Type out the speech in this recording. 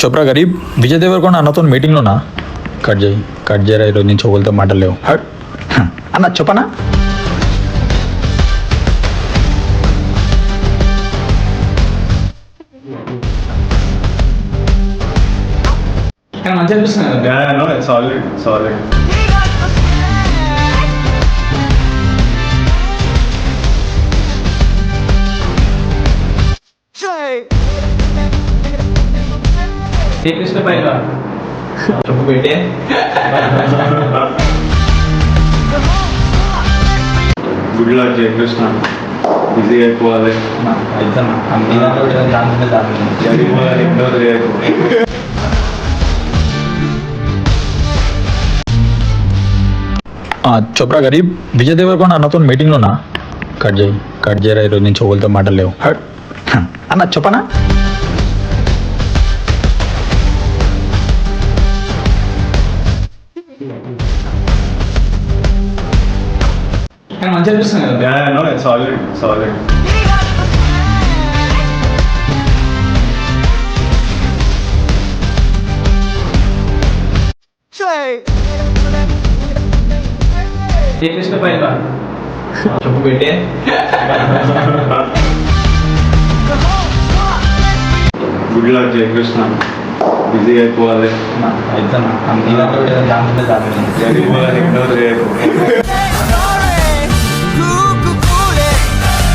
చోప్రా గరీబ్ విజయ్ దేవరకొండ అన్నతో మీటింగ్లోనా కట్ చేయరా ఈరోజు నుంచి ఒకరితో మాటలేవు అన్న చెప్పనా మంచిగా అనిపిస్తుంది కదా. Yeah, no, it's solid. Srikrishna పైన చెప్పు పెట్టే గుడ్ లక్ జయకృష్ణ, బిజీ అయిపోవాలి, చదివిపోవాలి, ఇగ్నోర్ చేయకు. చోప్రా గరీబ్ విజయ్ దేవరకొండ అన్నతో మీటింగ్లోనా కట్ చేయరా ఈరోజు నుంచి ఒకరితో మాటలేవు అన్న చెప్పనా మంచిగా అనిపిస్తుంది కదా. Yeah, no, it's solid. Srikrishna పైన చెప్పు పెట్టే గుడ్ లక్ జయకృష్ణ, బిజీ అయిపోవాలి, చదివిపోవాలి, ఇగ్నోర్ చేయకు.